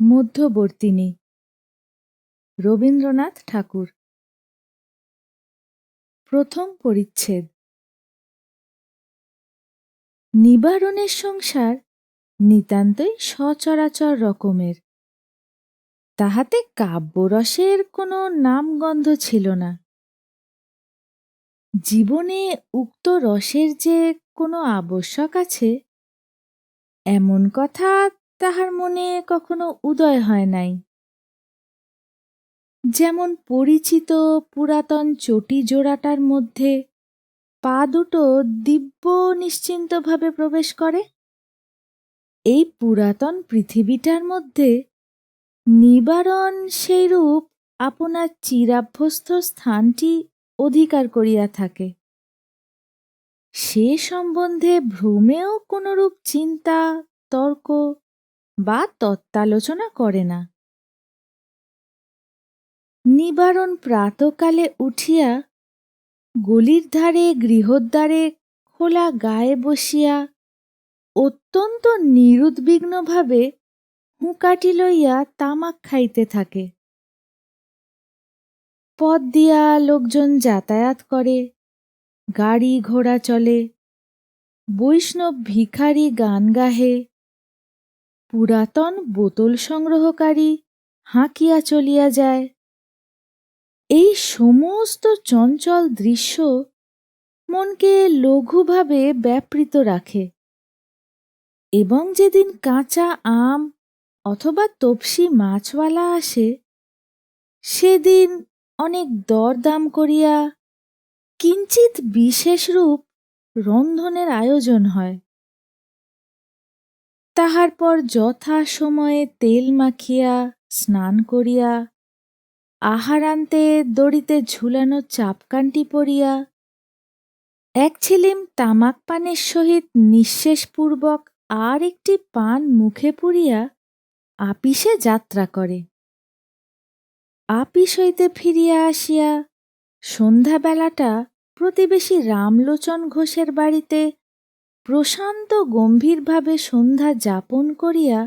মধ্যবর্তিনী। রবীন্দ্রনাথ ঠাকুর। প্রথম পরিচ্ছেদ। নিবারণের সংসার নিতান্তই সচরাচর রকমের। তাহাতে কাব্যরসের কোনো নামগন্ধ ছিল না। জীবনে উক্ত রসের যে কোনো আবশ্যক আছে, এমন কথা তাহার মনে কখনো উদয় হয় নাই। যেমন পরিচিত পুরাতন চটি জোড়াটার মধ্যে পা দুটো দিব্য নিশ্চিন্তভাবে প্রবেশ করে, এই পুরাতন পৃথিবীটার মধ্যে নিবারণ সেইরূপ আপনার চিরাভ্যস্ত স্থানটি অধিকার করিয়া থাকে। সে সম্বন্ধে ভ্রমেও কোনরূপ চিন্তা, তর্ক বা তত্ত্বালোচনা করে না। নিবারণ প্রাতকালে উঠিয়া গলির ধারে গৃহদ্বারে খোলা গায়ে বসিয়া অত্যন্ত নিরুদ্বিগ্নভাবে হুঁকাটি লইয়া তামাক খাইতে থাকে। পথ দিয়া লোকজন যাতায়াত করে, গাড়ি ঘোড়া চলে, বৈষ্ণব ভিখারি গান গাহে, পুরাতন বোতল সংগ্রহকারী হাঁকিয়া চলিয়া যায়। এই সমস্ত চঞ্চল দৃশ্য মনকে লঘুভাবে ব্যাপৃত রাখে, এবং যেদিন কাঁচা আম অথবা তপসি মাছওয়ালা আসে, সেদিন অনেক দরদাম করিয়া কিঞ্চিৎ বিশেষ রূপ রন্ধনের আয়োজন হয়। তাহার পর যথা সময়ে তেল মাখিয়া স্নান করিয়া আহারান্তে দড়িতে ঝুলানো চাপকানটি পরিয়া এক ছিলিম তামাক পানের সহিত নিঃশেষপূর্বক আর একটি পান মুখে পুরিয়া আপিসে যাত্রা করে। আপিস হইতে ফিরিয়া আসিয়া সন্ধ্যাবেলাটা প্রতিবেশী রামলোচন ঘোষের বাড়িতে প্রশান্ত গম্ভীরভাবে সন্ধ্যা যাপন করিয়া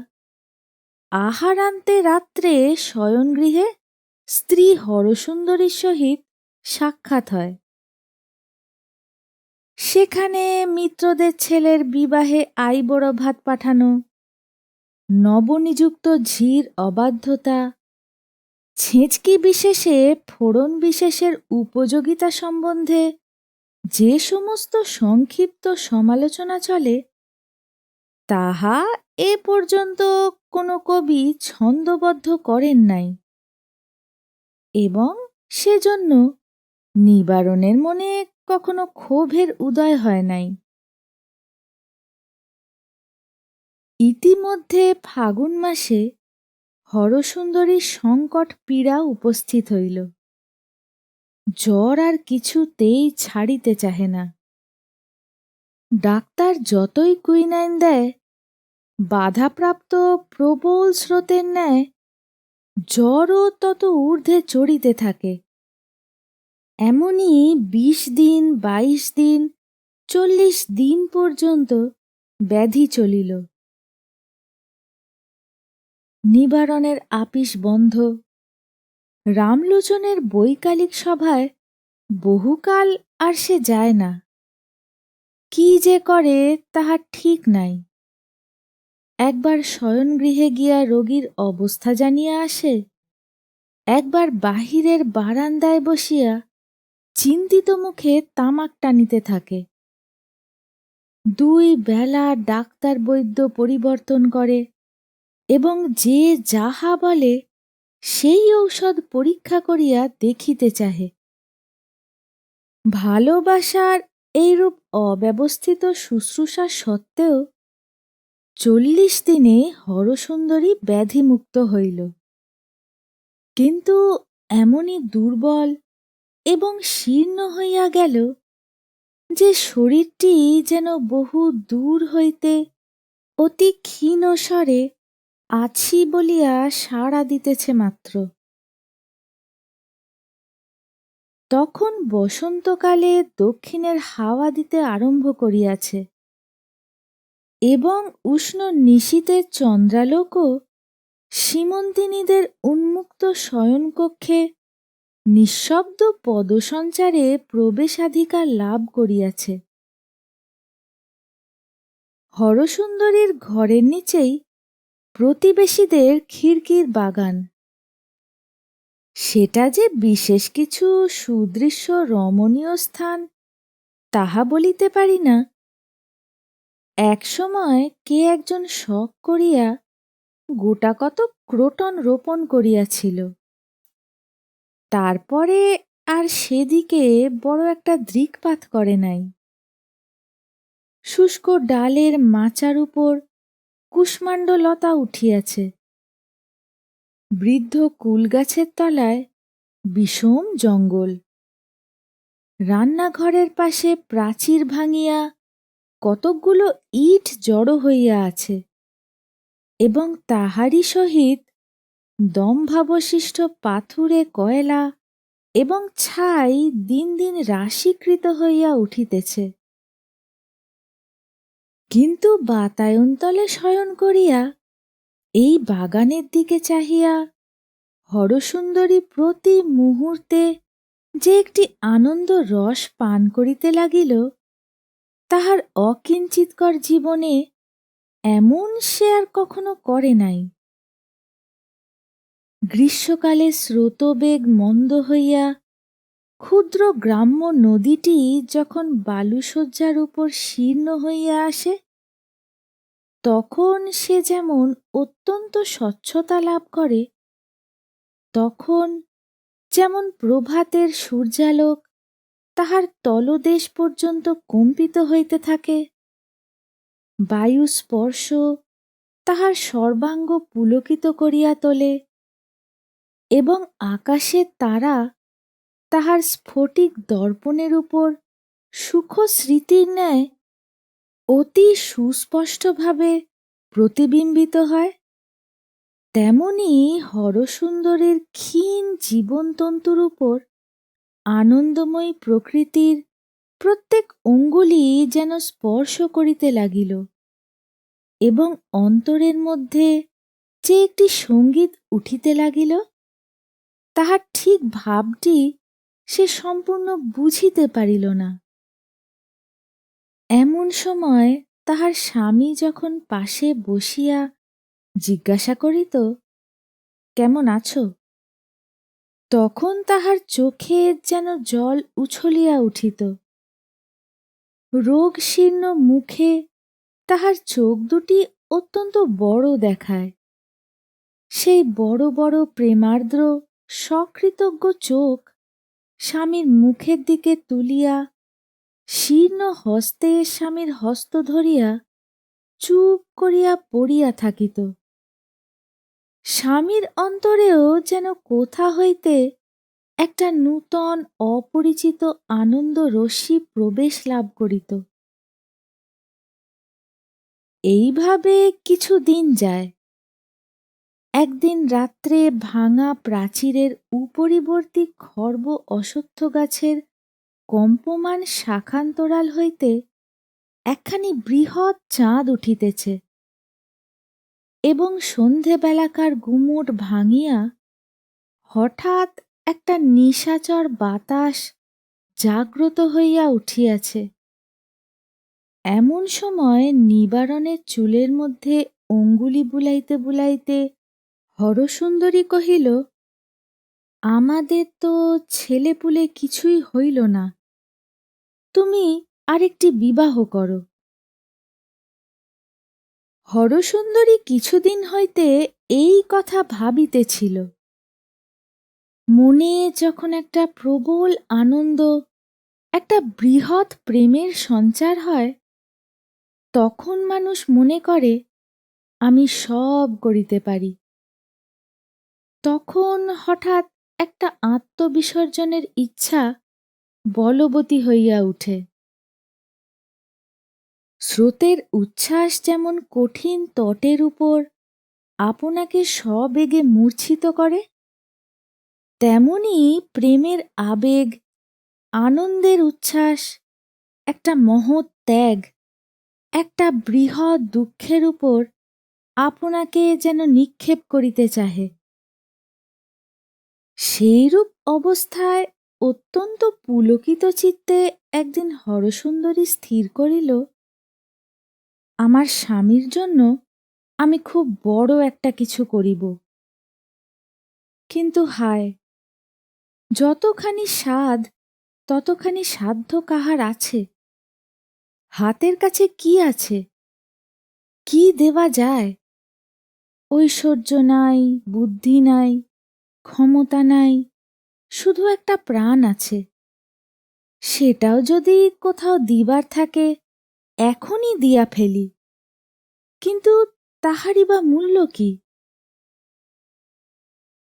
আহারান্তে রাত্রে শয়নগৃহে স্ত্রী হরসুন্দরীর সহিত সাক্ষাৎ হয়। সেখানে মিত্রদের ছেলের বিবাহে আইবড় ভাত পাঠানো, নবনিযুক্ত ঝির অবাধ্যতা, ছেঁচকি বিশেষে ফোড়ন বিশেষের উপযোগিতা সম্বন্ধে যে সমস্ত সংক্ষিপ্ত সমালোচনা চলে, তাহা এ পর্যন্ত কোনো কবি ছন্দবদ্ধ করেন নাই, এবং সেজন্য নিবারণের মনে কখনো ক্ষোভের উদয় হয় নাই। ইতিমধ্যে ফাগুন মাসে হরসুন্দরীর সংকট পীড়া উপস্থিত হইল। জ্বর আর কিছুতেই ছাড়িতে চাহে না। ডাক্তার যতই কুইনাইন দেয়, বাধাপ্রাপ্ত প্রবল স্রোতের ন্যায় জ্বরও তত ঊর্ধ্বে চড়িতে থাকে। এমনি ২০ দিন, ২২ দিন, ৪০ দিন পর্যন্ত ব্যাধি চলিল। নিবারণের আপিস বন্ধ। রামলোচনের বৈকালিক সভায় বহুকাল আর সে যায় না। কি যে করে তাহার ঠিক নাই। একবার শয়নগৃহে গিয়া রোগীর অবস্থা জানিয়া আসে, একবার বাহিরের বারান্দায় বসিয়া চিন্তিত মুখে তামাক টানিতে থাকে। ২ বেলা ডাক্তার বৈদ্য পরিবর্তন করে, এবং যে যাহা বলে সেই ঔষধ পরীক্ষা করিয়া দেখিতে চাহে। ভালোবাসার এইরূপ অব্যবস্থিত শুশ্রূষা সত্ত্বেও ৪০ দিনে হরসুন্দরী ব্যাধিমুক্ত হইল। কিন্তু এমনি দুর্বল এবং শীর্ণ হইয়া গেল যে শরীরটি যেন বহু দূর হইতে অতি ক্ষীণ স্বরে আছি বলিয়া সাড়া দিতেছে মাত্র। তখন বসন্তকালে দক্ষিণের হাওয়া দিতে আরম্ভ করিয়াছে, এবং উষ্ণ নিশীথের চন্দ্রালোকও সীমন্তিনীদের উন্মুক্ত শয়নকক্ষে নিঃশব্দ পদসঞ্চারে প্রবেশাধিকার লাভ করিয়াছে। হরসুন্দরীর ঘরের নিচেই প্রতিবেশীদের খিড়কির বাগান। সেটা যে বিশেষ কিছু সুদৃশ্য রমণীয় স্থান তাহা বলিতে পারি না। একসময় কে একজন শখ করিয়া গোটাকত ক্রোটন রোপণ করিয়াছিল। তারপরে আর সেদিকে বড় একটা দৃকপাত করে নাই। শুষ্ক ডালের মাচার উপর কুষ্মাণ্ড লতা উঠিয়াছে। বৃদ্ধ কুলগাছের তলায় বিষম জঙ্গল। রান্নাঘরের পাশে প্রাচীর ভাঙিয়া কতকগুলো ইট জড়ো হইয়া আছে এবং তাহারই সহিত দম্ভাবশিষ্ট পাথুরে কয়লা এবং ছাই দিন দিন রাশীকৃত হইয়া উঠিতেছে। কিন্তু বাতায়নতলে শয়ন করিয়া এই বাগানের দিকে চাহিয়া হরসুন্দরী প্রতি মুহূর্তে যে একটি আনন্দ রস পান করিতে লাগিল, তাহার অকিঞ্চিৎকর জীবনে এমন সে আর কখনো করে নাই। গ্রীষ্মকালে স্রোতবেগ মন্দ হইয়া ক্ষুদ্র গ্রাম্য নদীটি যখন বালুশয্যার উপর শীর্ণ হইয়া আসে, তখন সে যেমন অত্যন্ত স্বচ্ছতা লাভ করে, তখন যেমন প্রভাতের সূর্যালোক তাহার তলদেশ পর্যন্ত কম্পিত হইতে থাকে, বায়ু স্পর্শ তাহার সর্বাঙ্গ পুলকিত করিয়া তোলে এবং আকাশের তারা তাহার স্ফটিক দর্পণের উপর সুখস্মৃতির ন্যায় অতি সুস্পষ্টভাবে প্রতিবিম্বিত হয়, তেমনি হরসুন্দরীর ক্ষীণ জীবনতন্তুর উপর আনন্দময়ী প্রকৃতির প্রত্যেক অঙ্গুলি যেন স্পর্শ করিতে লাগিল এবং অন্তরের মধ্যে যে একটি সঙ্গীত উঠিতে লাগিল, তাহার ঠিক ভাবটি সে সম্পূর্ণ বুঝিতে পারিল না। এমন সময় তাহার স্বামী যখন পাশে বসিয়া জিজ্ঞাসা করিত, কেমন আছো? তখন তাহার চোখে যেন জল উছলিয়া উঠিত। রোগশীর্ণ মুখে তাহার চোখ দুটি অত্যন্ত বড় দেখায়। সেই বড় বড় প্রেমার্দ্র সকৃতজ্ঞ চোখ স্বামীর মুখের দিকে তুলিয়া শীর্ণ হস্তে স্বামীর হস্ত ধরিয়া চুপ করিয়া পড়িয়া থাকিত। স্বামীর অন্তরেও যেন কোথা হইতে একটা নূতন অপরিচিত আনন্দ রশ্মি প্রবেশ লাভ করিত। এইভাবে কিছু দিন যায়। একদিন রাত্রে ভাঙা প্রাচীরের উপরিবর্তী খর্ব অশ্বত্থ গাছের কম্পমান শাখান্তরাল হইতে একখানি বৃহৎ চাঁদ উঠিতেছে এবং সন্ধেবেলাকার গুমুট ভাঙিয়া হঠাৎ একটা নিশাচর বাতাস জাগ্রত হইয়া উঠিয়াছে। এমন সময় নিবারণের চুলের মধ্যে অঙ্গুলি বুলাইতে বুলাইতে হরসুন্দরী কহিল, আমাদের তো ছেলেপুলে কিছুই হইল না, তুমি আরেকটি বিবাহ করো। হরসুন্দরী কিছুদিন হইতে এই কথা ভাবিতেছিল। মনে যখন একটা প্রবল আনন্দ, একটা বৃহৎ প্রেমের সঞ্চার হয়, তখন মানুষ মনে করে আমি সব করিতে পারি। তখন হঠাৎ একটা আত্মবিসর্জনের ইচ্ছা বলবতী হইয়া উঠে। স্রোতের উচ্ছ্বাস যেমন কঠিন তটের উপর আপনাকে সবেগে মূর্ছিত করে, তেমনি প্রেমের আবেগ, আনন্দের উচ্ছ্বাস, একটা মহৎ ত্যাগ, একটা বৃহৎ দুঃখের উপর আপনাকে যেন নিক্ষেপ করিতে চাহে। সেইরূপ অবস্থায় অত্যন্ত পুলকিত চিত্তে একদিন হরসুন্দরী স্থির করিল, আমার স্বামীর জন্য আমি খুব বড় একটা কিছু করিব। কিন্তু হায়, যতখানি সাধ ততখানি সাধ্য কাহার আছে? হাতের কাছে কি আছে? কি দেওয়া যায়? ঐশ্বর্য নাই, বুদ্ধি নাই, ক্ষমতা নাই, শুধু একটা প্রাণ আছে। সেটাও যদি কোথাও দিবার থাকে এখনই দিয়া ফেলি, কিন্তু তাহারই বা মূল্য কি?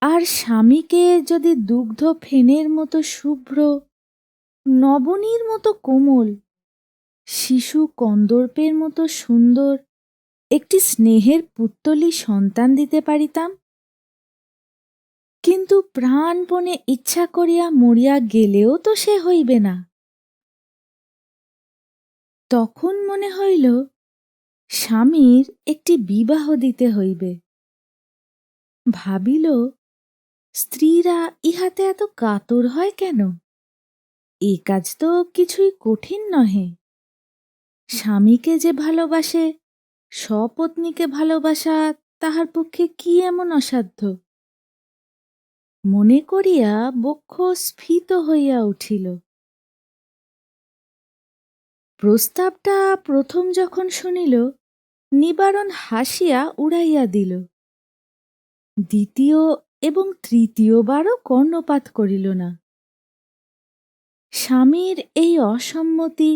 আর স্বামীকে যদি দুগ্ধ ফেনের মতো শুভ্র, নবনীর মতো কোমল, শিশু কন্দর্পের মতো সুন্দর একটি স্নেহের পুত্তলি সন্তান দিতে পারিতাম, কিন্তু প্রাণপণে ইচ্ছা করিয়া মরিয়া গেলেও তো সে হইবে না। তখন মনে হইল স্বামীর একটি বিবাহ দিতে হইবে। ভাবিল, স্ত্রীরা ইহাতে এত কাতর হয় কেন? এ কাজ তো কিছুই কঠিন নহে। স্বামীকে যে ভালোবাসে, স্বপত্নীকে ভালোবাসা তাহার পক্ষে কি এমন অসাধ্য? মনে করিয়া বক্ষ স্ফীত হইয়া উঠিল। প্রস্তাবটা প্রথম যখন শুনিল, নিবারণ হাসিয়া উড়াইয়া দিল। দ্বিতীয় এবং তৃতীয়বারও কর্ণপাত করিল না। স্বামীর এই অসম্মতি,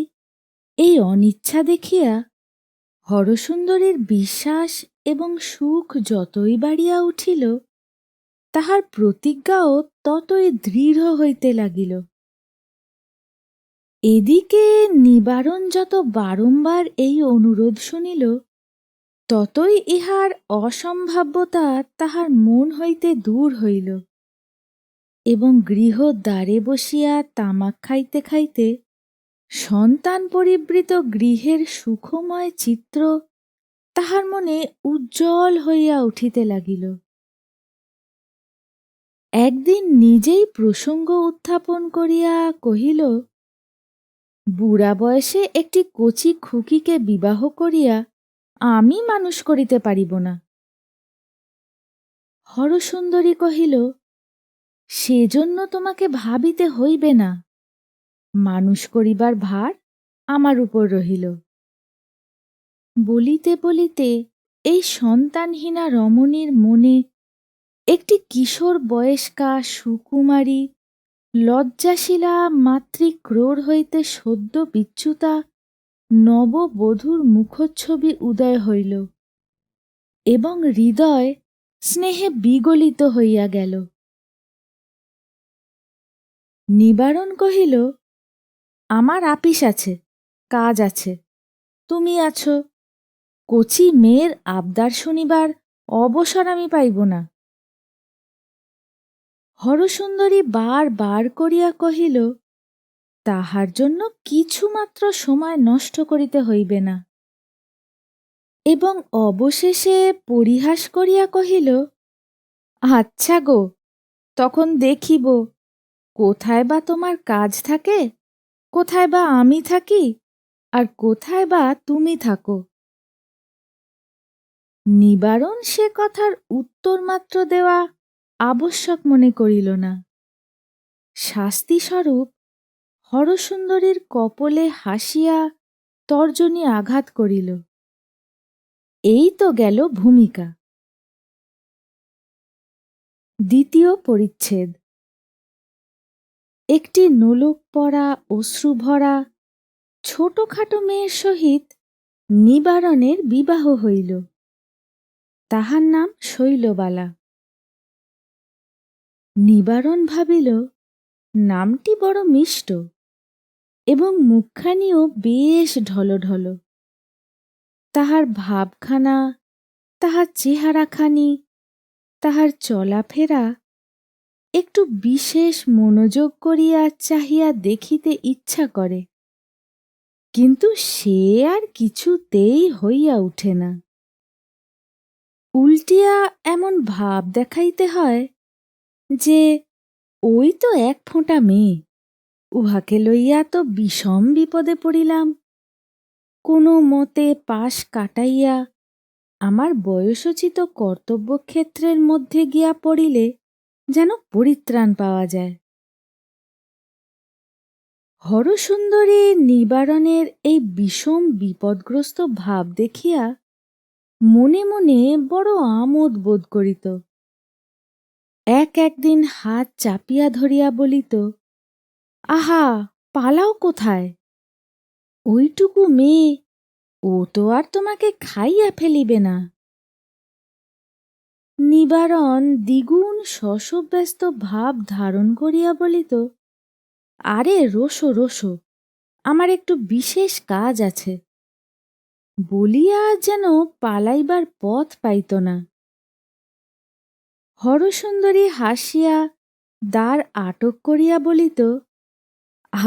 এই অনিচ্ছা দেখিয়া হরসুন্দরীর বিশ্বাস এবং সুখ যতই বাড়িয়া উঠিল, তাহার প্রতিজ্ঞাও ততই দৃঢ় হইতে লাগিল। এদিকে নিবারণ যত বারংবার এই অনুরোধ শুনিল, ততই ইহার অসম্ভাব্যতা তাহার মন হইতে দূর হইল, এবং গৃহদ্বারে বসিয়া তামাক খাইতে খাইতে সন্তান পরিবৃত গৃহের সুখময় চিত্র তাহার মনে উজ্জ্বল হইয়া উঠিতে লাগিল। একদিন নিজেই প্রসঙ্গ উত্থাপন করিয়া কহিল, বুড়া বয়সে একটি কচি খুকিকে বিবাহ করিয়া আমি মানুষ করিতে পারিব না। হরসুন্দরী কহিল, সেজন্য তোমাকে ভাবিতে হইবে না, মানুষ করিবার ভার আমার উপর রহিল। বলিতে বলিতে এই সন্তানহীনা রমণীর মনে একটি কিশোর বয়স্কা সুকুমারী লজ্জাশীলা মাতৃক্রোড় হইতে সদ্য বিচ্যুতা নববধূর মুখচ্ছবি উদয় হইল, এবং হৃদয় স্নেহে বিগলিত হইয়া গেল। নিবারণ কহিল, আমার আপিস আছে, কাজ আছে, তুমি আছো, কচি মেয়ের আবদার শুনিবার অবসর আমি পাইব না। হরসুন্দরী বার বার করিয়া কহিল, তাহার জন্য কিছুমাত্র সময় নষ্ট করিতে হইবে না, এবং অবশেষে পরিহাস করিয়া কহিল, আচ্ছা গো, তখন দেখিব কোথায় বা তোমার কাজ থাকে, কোথায় বা আমি থাকি, আর কোথায় বা তুমি থাকো। নিবারণ সে কথার উত্তর মাত্র দেওয়া আবশ্যক মনে করিল না। শাস্তিস্বরূপ হরসুন্দরীর কপলে হাসিয়া তর্জনী আঘাত করিল। এই তো গেল ভূমিকা। দ্বিতীয় পরিচ্ছেদ। একটি নোলক পরা অশ্রুভরা ছোটখাটো মেয়ের সহিত নিবারণের বিবাহ হইল। তাহার নাম শৈলবালা। নিবারণ ভাবিল, নামটি বড় মিষ্ট, এবং মুখখানিও বেশ ঢলঢল। তাহার ভাবখানা, তাহার চেহারাখানি, তাহার চলাফেরা একটু বিশেষ মনোযোগ করিয়া চাহিয়া দেখিতে ইচ্ছা করে, কিন্তু সে আর কিছুতেই হইয়া উঠে না। উল্টিয়া এমন ভাব দেখাইতে হয় যে ওই তো এক ফোঁটা মেয়ে, উহাকে লইয়া তো বিষম বিপদে পড়িলাম। কোনো মতে পাশ কাটাইয়া আমার বয়সোচিত কর্তব্যক্ষেত্রের মধ্যে গিয়া পড়িলে যেন পরিত্রাণ পাওয়া যায়। হরসুন্দরী নিবারণের এই বিষম বিপদগ্রস্ত ভাব দেখিয়া মনে মনে বড় আমোদ বোধ করিত। একদিন হাত চাপিয়া ধরিয়া বলিত, আহা, পালাও কোথায়? ওইটুকু মেয়ে, ও তো আর তোমাকে খাইয়া ফেলিবে না। নিবারণ দ্বিগুণ শশব্যস্ত ভাব ধারণ করিয়া বলিত, আরে রোসো রোসো, আমার একটু বিশেষ কাজ আছে, বলিয়া যেন পালাইবার পথ পাইত না। হরসুন্দরী হাসিয়া দ্বার আটক করিয়া বলিত,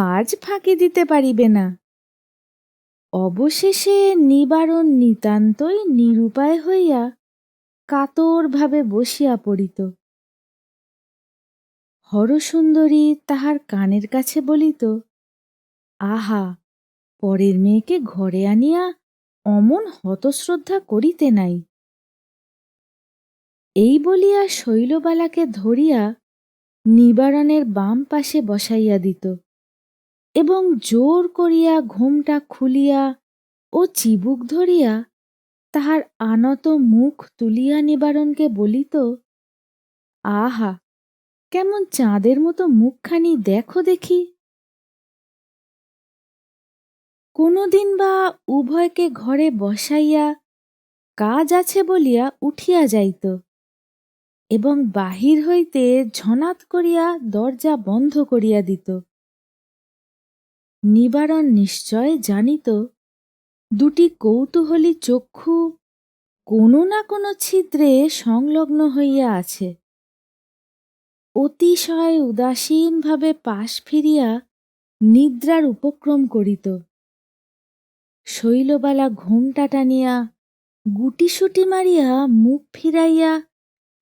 আজ ফাঁকি দিতে পারিবে না। অবশেষে নিবারণ নিতান্তই নিরুপায় হইয়া কাতরভাবে বসিয়া পড়িত। হরসুন্দরী তাহার কানের কাছে বলিত, আহা, পরের মেয়েকে ঘরে আনিয়া অমন হতশ্রদ্ধা করিতে নাই। এই বলিয়া শৈলবালাকে ধরিয়া নিবারণের বাম পাশে বসাইয়া দিত এবং জোর করিয়া ঘোমটা খুলিয়া ও চিবুক ধরিয়া তাহার আনত মুখ তুলিয়া নিবারণকে বলিত, আহা, কেমন চাঁদের মতো মুখখানি দেখো দেখি। কোনোদিন বা উভয়কে ঘরে বসাইয়া কাজ আছে বলিয়া উঠিয়া যাইত এবং বাহির হইতে ঝনাত করিয়া দরজা বন্ধ করিয়া দিত। নিবারণ নিশ্চয় জানিত দুটি কৌতূহলী চক্ষু কোনো না কোনো ছিদ্রে সংলগ্ন হইয়া আছে। অতিশয় উদাসীনভাবে পাশ ফিরিয়া নিদ্রার উপক্রম করিত। শৈলবালা ঘোমটা টানিয়া গুটিসুটি মারিয়া মুখ ফিরাইয়া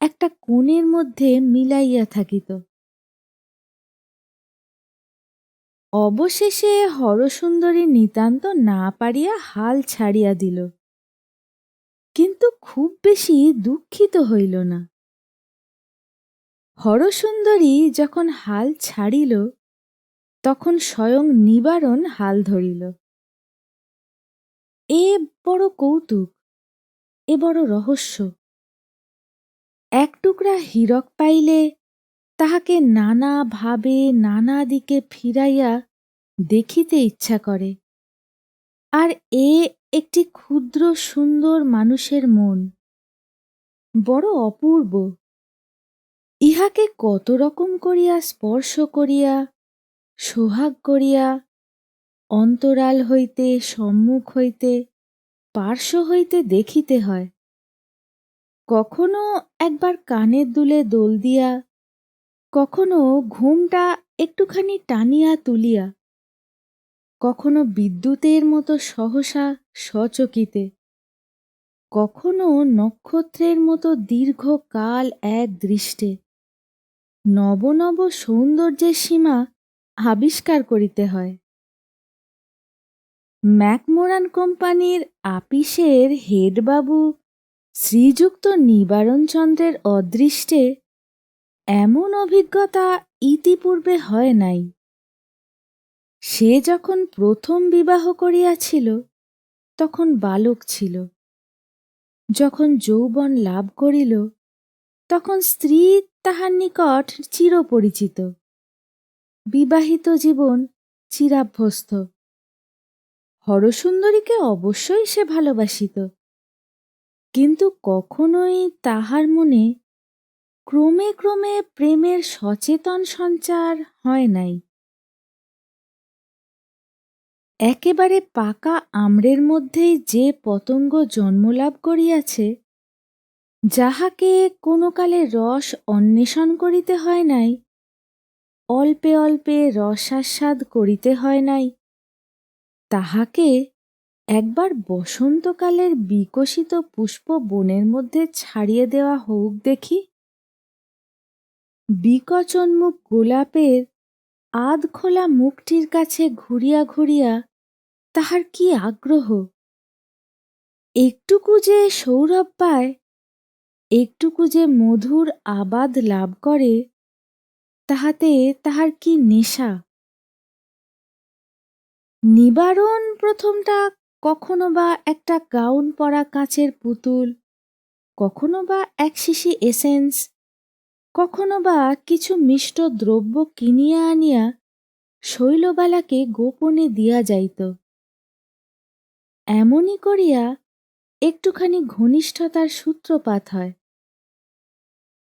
একটা কোণের মধ্যে মিলাইয়া থাকিত। অবশেষে হরসুন্দরী নিতান্ত না পারিয়া হাল ছাড়িয়া দিল, কিন্তু খুব বেশি দুঃখিত হইল না। হরসুন্দরী যখন হাল ছাড়িল তখন স্বয়ং নিবারণ হাল ধরিল। এ বড় কৌতুক, এ বড় রহস্য। এক টুকরা হীরক পাইলে তাহাকে নানা ভাবে নানা দিকে ফিরাইয়া দেখিতে ইচ্ছা করে, আর এ একটি ক্ষুদ্র সুন্দর মানুষের মন, বড় অপূর্ব। ইহাকে কত রকম করিয়া স্পর্শ করিয়া, সোহাগ করিয়া, অন্তরাল হইতে, সম্মুখ হইতে, পার্শ্ব হইতে দেখিতে হয়। কখনো একবার কানের দুলে দোল দিয়া, কখনো ঘুমটা একটুখানি টানিয়া তুলিয়া, কখনো বিদ্যুতের মতো সহসা সচকিতে, কখনো নক্ষত্রের মতো দীর্ঘকাল এক দৃষ্টে নব নব সৌন্দর্যের সীমা আবিষ্কার করিতে হয়। ম্যাকমোরান কোম্পানির আপিসের হেডবাবু শ্রীযুক্ত নিবারণচন্দ্রের অদৃষ্টে এমন অভিজ্ঞতা ইতিপূর্বে হয় নাই। সে যখন প্রথম বিবাহ করিয়াছিল তখন বালক ছিল, যখন যৌবন লাভ করিল তখন স্ত্রী তাহার নিকট চিরপরিচিত, বিবাহিত জীবন চিরাভ্যস্ত। হরসুন্দরীকে অবশ্যই সে ভালোবাসিত, কিন্তু কখনোই তাহার মনে ক্রমে ক্রমে প্রেমের সচেতন সঞ্চার হয় নাই। একেবারে পাকা আম্রের মধ্যেই যে পতঙ্গ জন্মলাভ করিয়াছে, যাহাকে কোনো কালে রস অন্বেষণ করিতে হয় নাই, অল্পে অল্পে রসাস্বাদ করিতে হয় নাই, তাহাকে একবার বসন্তকালের বিকশিত পুষ্প বনের মধ্যে ছাড়িয়ে দেওয়া হোক দেখি। বিকচোন্মুখ গোলাপের আধ খোলা মুখটির কাছে ঘুরিয়া ঘুরিয়া তাহার কি আগ্রহ! একটুকু যে সৌরভ পায়, একটুকু যে মধুর আবাদ লাভ করে, তাহাতে তাহার কি নেশা! নিবারণ প্রথমটা কখনো বা একটা গাউন পরা কাচের পুতুল, কখনো বা এক শিশি এসেন্স, কখনো বা কিছু মিষ্ট দ্রব্য কিনিয়া আনিয়া শৈলবালাকে গোপনে দিয়া যাইত। এমনি করিয়া একটুখানি ঘনিষ্ঠতার সূত্রপাত হয়।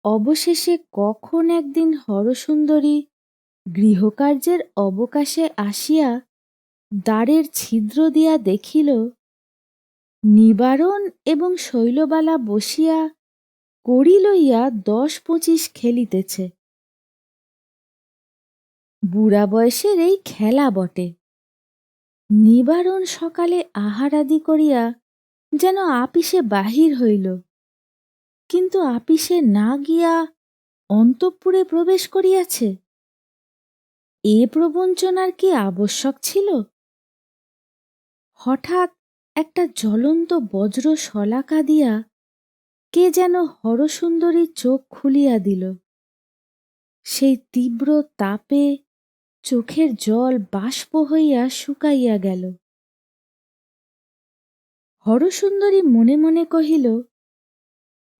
অবশেষে কখন একদিন হরসুন্দরী গৃহকার্যের অবকাশে আসিয়া দ্বারের ছিদ্র দিয়া দেখিল, নিবারণ এবং শৈলবালা বসিয়া কড়ি লইয়া ১০-২৫ খেলিতেছে। বুড়া বয়সের এই খেলা বটে। নিবারণ সকালে আহারাদি করিয়া যেন আপিসে বাহির হইল, কিন্তু আপিসে না গিয়া অন্তঃপুরে প্রবেশ করিয়াছে। এ প্রবঞ্চনার কি আবশ্যক ছিল? হঠাৎ একটা জ্বলন্ত বজ্র শলাকা দিয়া কে যেন হরসুন্দরীর চোখ খুলিয়া দিল। সেই তীব্র তাপে চোখের জল বাষ্প হইয়া শুকাইয়া গেল। হরসুন্দরী মনে মনে কহিল,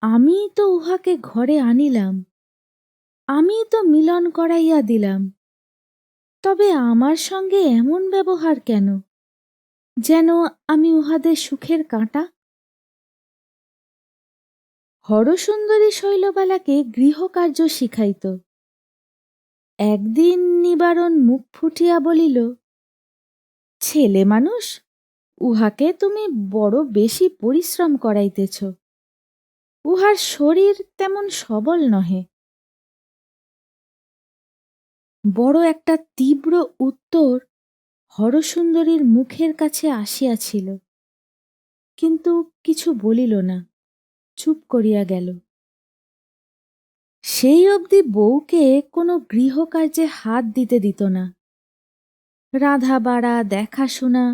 আমিই তো উহাকে ঘরে আনিলাম, আমিই তো মিলন করাইয়া দিলাম, তবে আমার সঙ্গে এমন ব্যবহার কেন, যেন আমি উহাদের সুখের কাঁটা? হরসুন্দরী শৈলবালাকে গৃহকার্য শিখাইত। একদিন নিবারণ মুখ ফুটিয়া বলিল, ছেলে মানুষ, উহাকে তুমি বড় বেশি পরিশ্রম করাইতেছ, উহার শরীর তেমন সবল নহে। বড় একটা তীব্র উত্তর হরসুন্দরীর মুখের কাছে আসিয়াছিল, কিন্তু কিছু বলিল না, চুপ করিয়া গেল। সেই অবধি বউকে কোনো গৃহকার্যে হাত দিতে দিত না। রাঁধা বাড়া, দেখাশোনা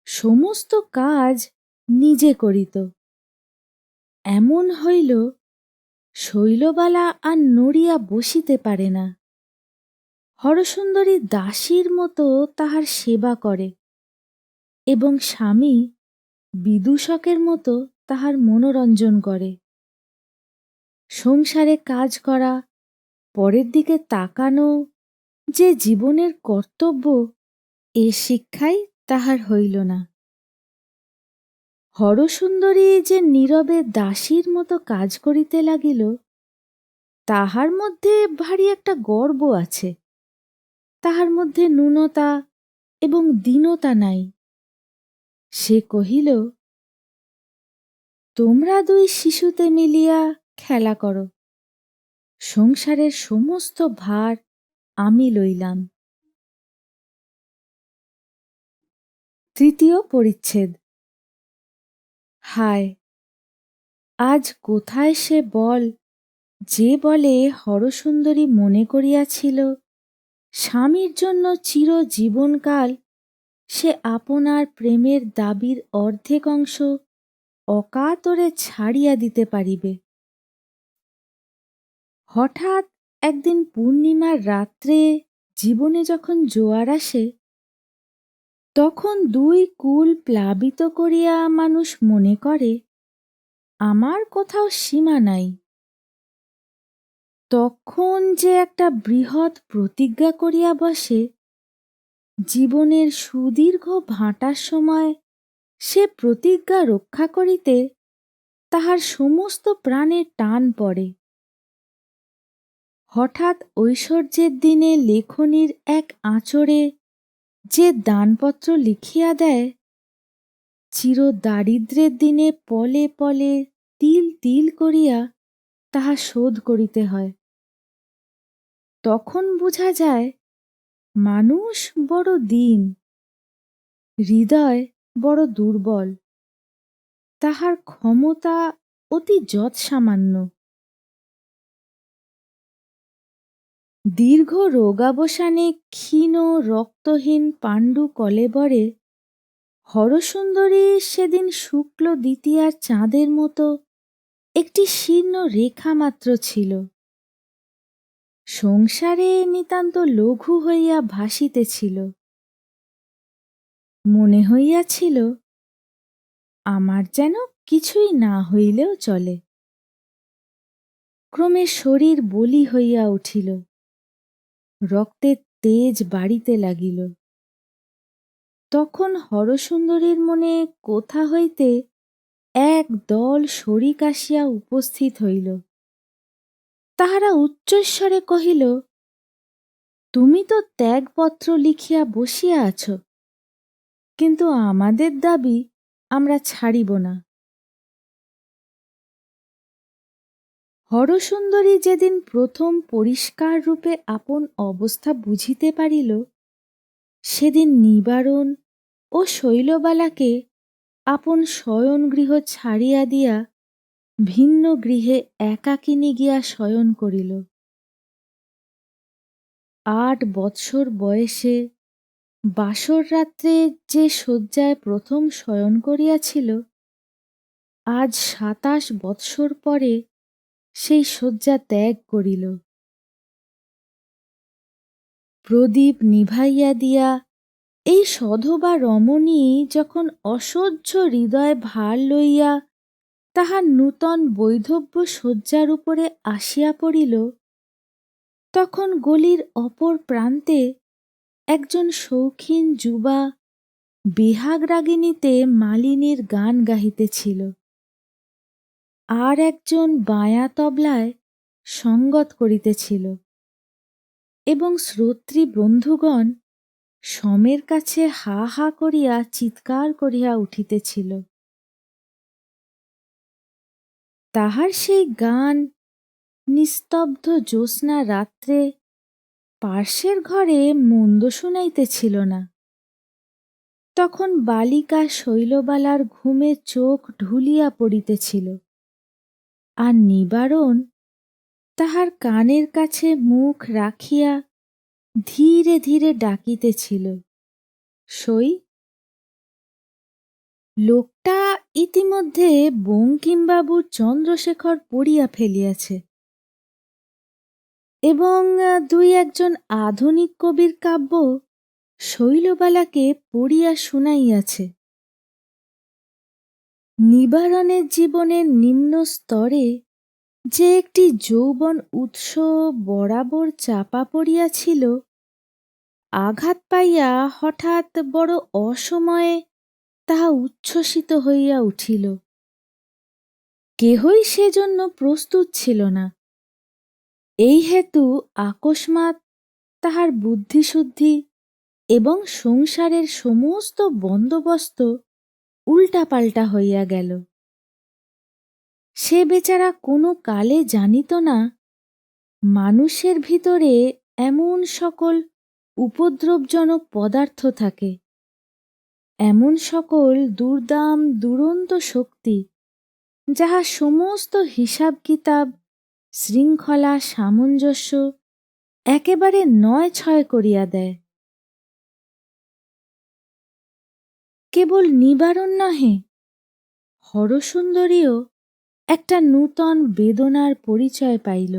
সমস্ত কাজ নিজে করিত। এমন হইল, শৈলবালা আর নড়িয়া বসিতে পারে না। হরসুন্দরী দাসীর মতো তাহার সেবা করে এবং স্বামী বিদূষকের মতো তাহার মনোরঞ্জন করে। সংসারে কাজ করা, পরের দিকে তাকানো যে জীবনের কর্তব্য, এ শিক্ষাই তাহার হইল না। হরসুন্দরী যে নীরবে দাসীর মতো কাজ করিতে লাগিল, তাহার মধ্যে ভারী একটা গর্ব আছে। তাহার মধ্যে ন্যূনতা এবং দীনতা নাই। সে কহিল, তোমরা দুই শিশুতে মিলিয়া খেলা করো, সংসারের সমস্ত ভার আমি লইলাম। তৃতীয় পরিচ্ছেদ। হায়, আজ কোথায় সে বল যে বলে হরসুন্দরী মনে করিয়াছিল স্বামীর জন্য চিরজীবনকাল সে আপনার প্রেমের দাবির অর্ধেক অংশ অকাতরে ছাড়িয়া দিতে পারিবে। হঠাৎ একদিন পূর্ণিমার রাত্রে জীবনে যখন জোয়ার আসে, তখন দুই কূল প্লাবিত করিয়া মানুষ মনে করে আমার কোথাও সীমা নাই। তখন যে একটা বৃহৎ প্রতিজ্ঞা করিয়া বসে, জীবনের সুদীর্ঘ ভাঁটার সময় সে প্রতিজ্ঞা রক্ষা করিতে তাহার সমস্ত প্রাণে টান পড়ে। হঠাৎ ঐশ্বর্যের দিনে লেখনীর এক আঁচড়ে যে দানপত্র লিখিয়া দেয়, চির দারিদ্র্যের দিনে পলে পলে তিল তিল করিয়া তাহা শোধ করিতে হয়। তখন বুঝা যায় মানুষ বড় দীন, হৃদয় বড় দুর্বল, তাহার ক্ষমতা অতি যৎসামান্য। দীর্ঘ রোগাবসানে ক্ষীণ রক্তহীন পাণ্ডু কলেবরে হরসুন্দরী সেদিন শুক্ল দ্বিতীয়ার চাঁদের মতো একটি শীর্ণ রেখা মাত্র ছিল। সংসারে নিতান্ত লঘু হইয়া ভাসিতেছিল। মনে হইয়াছিল, আমার যেন কিছুই না হইলেও চলে। ক্রমে শরীর বলি হইয়া উঠিল, রক্তের তেজ বাড়িতে লাগিল। তখন হরসুন্দরীর মনে কোথা হইতে এক দল শরিক আসিয়া উপস্থিত হইল। তাহারা উচ্চস্বরে কহিল, তুমি তো ত্যাগপত্র লিখিয়া বসিয়া আছ, কিন্তু আমাদের দাবি আমরা ছাড়িব না। হরসুন্দরী যেদিন প্রথম পরিষ্কার রূপে আপন অবস্থা বুঝিতে পারিল, সেদিন নিবারণ ও শৈলবালাকে আপন শয়নগৃহ ছাড়িয়া দিয়া ভিন্ন গৃহে একাকিনী গিয়া শয়ন করিল। ৮ বৎসর বয়সে বাসর রাত্রে যে শয্যায় প্রথম শয়ন করিয়াছিল, আজ ২৭ বৎসর পরে সেই শয্যা ত্যাগ করিল। প্রদীপ নিভাইয়া দিয়া এই সধবা রমণী যখন অসহ্য হৃদয় ভার লইয়া তাহার নূতন বৈধব্য শয্যার উপরে আসিয়া পড়িল, তখন গলির অপর প্রান্তে একজন শৌখিন যুবা বেহাগরাগিণীতে মালিনীর গান গাহিতেছিল, আর একজন বায়া তবলায় সঙ্গত করিতেছিল, এবং শ্রোতৃ বন্ধুগণ সমের কাছে হা হা করিয়া চিৎকার করিয়া উঠিতেছিল। তাহার সেই গান নিস্তব্ধ জ্যোৎস্না রাত্রে পার্শ্বের ঘরে মন্দ শুনাইতেছিল না। তখন বালিকা শৈলবালার ঘুমে চোখ ঢুলিয়া পড়িতেছিল, আর নিবারণ তাহার কানের কাছে মুখ রাখিয়া ধীরে ধীরে ডাকিতেছিল, সই। লোকটা ইতিমধ্যে বঙ্কিমবাবুর চন্দ্রশেখর পড়িয়া ফেলিয়াছে, এবং ২-১ আধুনিক কবির কাব্য শৈলবালাকে পড়িয়া শুনাইয়াছে। নিবারণের জীবনের নিম্ন স্তরে যে একটি যৌবন উৎস বরাবর চাপা পড়িয়াছিল, আঘাত পাইয়া হঠাৎ বড় অসময়ে তাহা উচ্ছ্বসিত হইয়া উঠিল। কেহই সেজন্য প্রস্তুত ছিল না। এই হেতু আকস্মাৎ তাহার বুদ্ধিশুদ্ধি এবং সংসারের সমস্ত বন্দোবস্ত উল্টাপাল্টা হইয়া গেল। সে বেচারা কোনো কালে জানিত না, মানুষের ভিতরে এমন সকল উপদ্রবজনক পদার্থ থাকে, এমন সকল দুর্দাম দুরন্ত শক্তি, যাহা সমস্ত হিসাব কিতাব, শৃঙ্খলা, সামঞ্জস্য একেবারে নয়-ছয় করিয়া দেয়। কেবল নিবারণ নহে, হরসুন্দরীও একটা নূতন বেদনার পরিচয় পাইল।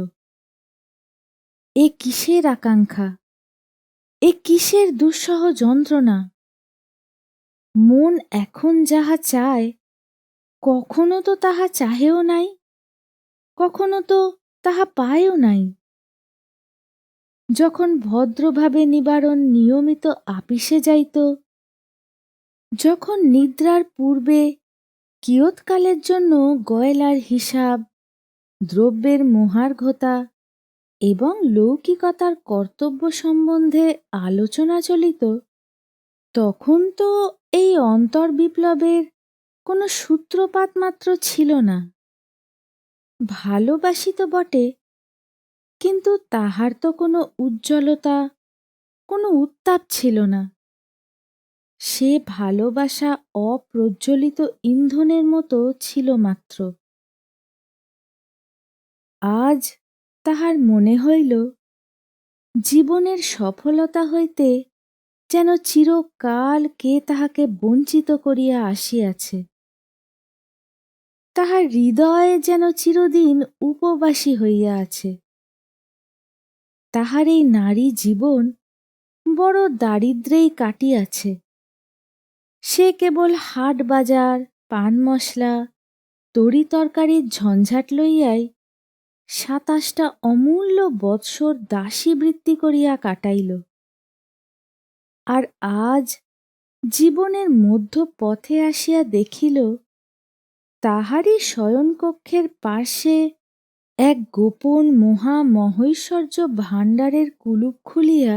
এ কিসের আকাঙ্ক্ষা, এ কিসের দুঃসহ যন্ত্রণা! মন এখন যাহা চায়, কখনো তো তাহা চাহেও নাই, কখনো তো তাহা পায়ও নাই। যখন ভদ্রভাবে নিবারণ নিয়মিত আপিসে যাইত, যখন নিদ্রার পূর্বে কিয়ৎকালের জন্য গয়লার হিসাব, দ্রব্যের মহার্ঘতা এবং লৌকিকতার কর্তব্য সম্বন্ধে আলোচনা চলিত, তখন তো এই অন্তর্বিপ্লবের কোনো সূত্রপাত মাত্র ছিল না। ভালোবাসিত বটে, কিন্তু তাহার তো কোনো উজ্জ্বলতা, কোনো উত্তাপ ছিল না। সে ভালোবাসা অপ্রজ্বলিত ইন্ধনের মতো ছিল মাত্র। আজ তাহার মনে হইল জীবনের সফলতা হইতে যেন চিরকাল কে তাহাকে বঞ্চিত করিয়া আসিয়াছে। তাহার হৃদয় যেন চিরদিন উপবাসী হইয়া আছে। তাহার এই নারী জীবন বড় দারিদ্র্যেই কাটিয়াছে। সে কেবল হাট বাজার, পান মশলা, তরি তরকারির ঝঞ্ঝাট লইয়াই ২৭টা অমূল্য বৎসর দাসীবৃত্তি করিয়া কাটাইল। আর আজ জীবনের মধ্য পথে আসিয়া দেখিল তাহারই শয়নকক্ষের পার্শ্বে এক গোপন মহামহৈশ্বর্য ভাণ্ডারের কুলুপ খুলিয়া